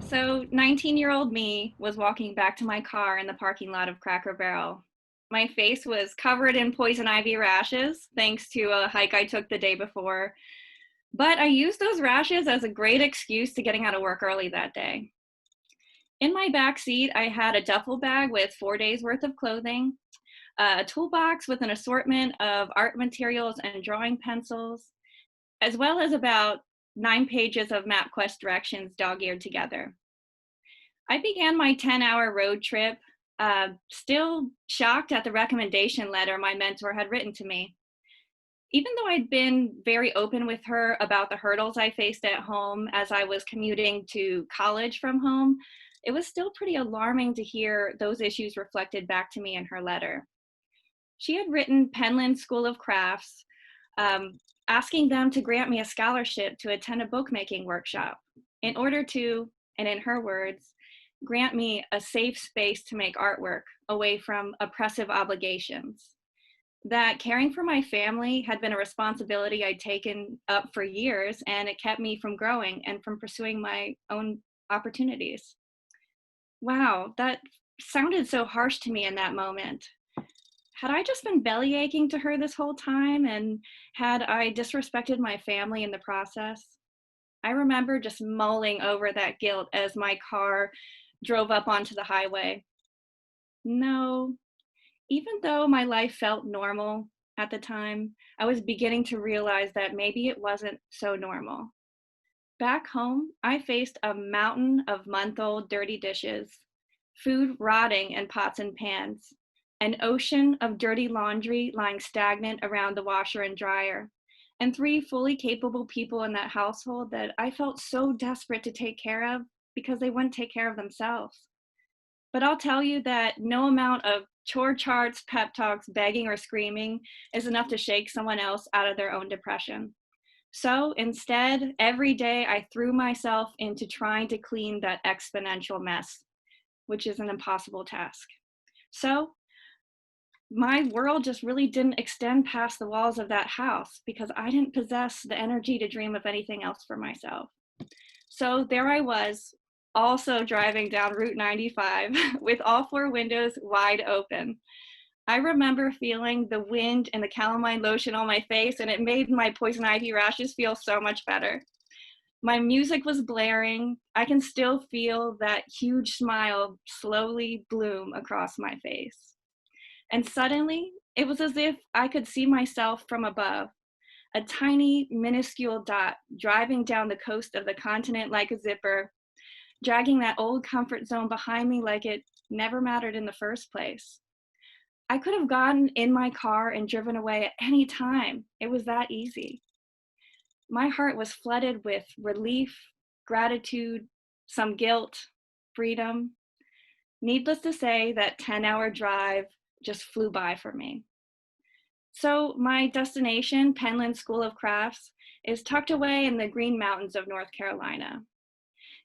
So 19-year-old me was walking back to my car in the parking lot of Cracker Barrel. My face was covered in poison ivy rashes thanks to a hike I took the day before, but I used those rashes as a great excuse to getting out of work early that day. In my back seat, I had a duffel bag with 4 days worth of clothing, a toolbox with an assortment of art materials and drawing pencils, as well as about 9 pages of MapQuest directions dog-eared together. I began my 10-hour road trip, still shocked at the recommendation letter my mentor had written to me. Even though I'd been very open with her about the hurdles I faced at home as I was commuting to college from home, it was still pretty alarming to hear those issues reflected back to me in her letter. She had written Penland School of Crafts, um, asking them to grant me a scholarship to attend a bookmaking workshop in order to, and in her words, grant me a safe space to make artwork away from oppressive obligations. That caring for my family had been a responsibility I'd taken up for years, and it kept me from growing and from pursuing my own opportunities. Wow, that sounded so harsh to me in that moment. Had I just been belly aching to her this whole time, and had I disrespected my family in the process? I remember just mulling over that guilt as my car drove up onto the highway. No, even though my life felt normal at the time, I was beginning to realize that maybe it wasn't so normal. Back home, I faced a mountain of month-old dirty dishes, food rotting in pots and pans, an ocean of dirty laundry lying stagnant around the washer and dryer, and three fully capable people in that household that I felt so desperate to take care of because they wouldn't take care of themselves. But I'll tell you that no amount of chore charts, pep talks, begging, or screaming is enough to shake someone else out of their own depression. So instead, every day I threw myself into trying to clean that exponential mess, which is an impossible task. So my world just really didn't extend past the walls of that house because I didn't possess the energy to dream of anything else for myself. So there I was, also driving down Route 95 with all four windows wide open. I remember feeling the wind and the calamine lotion on my face, and it made my poison ivy rashes feel so much better. My music was blaring. I can still feel that huge smile slowly bloom across my face. And suddenly, it was as if I could see myself from above, a tiny, minuscule dot driving down the coast of the continent like a zipper, dragging that old comfort zone behind me like it never mattered in the first place. I could have gotten in my car and driven away at any time. It was that easy. My heart was flooded with relief, gratitude, some guilt, freedom. Needless to say, that 10-hour drive just flew by for me. So my destination, Penland School of Crafts, is tucked away in the Green Mountains of North Carolina.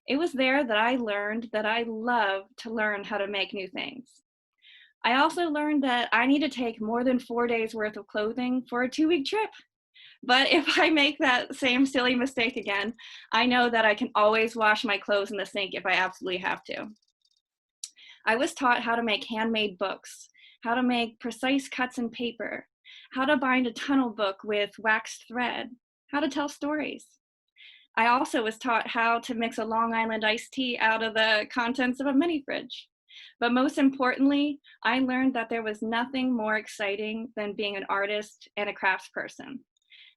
It was there that I learned that I love to learn how to make new things. I also learned that I need to take more than 4 days worth of clothing for a 2-week trip. But if I make that same silly mistake again, I know that I can always wash my clothes in the sink if I absolutely have to. I was taught how to make handmade books, how to make precise cuts in paper, how to bind a tunnel book with waxed thread, how to tell stories. I also was taught how to mix a Long Island iced tea out of the contents of a mini fridge. But most importantly, I learned that there was nothing more exciting than being an artist and a craftsperson.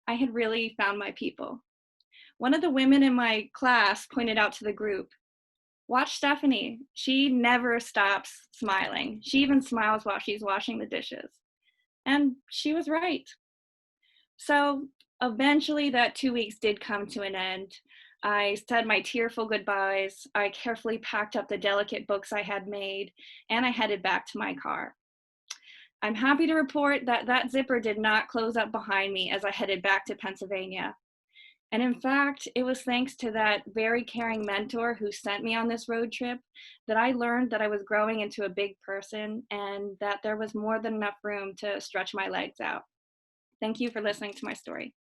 I had really found my people. One of the women in my class pointed out to the group, "Watch Stephanie. She never stops smiling. She even smiles while she's washing the dishes." And she was right. So eventually that 2 weeks did come to an end. I said my tearful goodbyes. I carefully packed up the delicate books I had made, and I headed back to my car. I'm happy to report that that zipper did not close up behind me as I headed back to Pennsylvania. And in fact, it was thanks to that very caring mentor who sent me on this road trip that I learned that I was growing into a big person and that there was more than enough room to stretch my legs out. Thank you for listening to my story.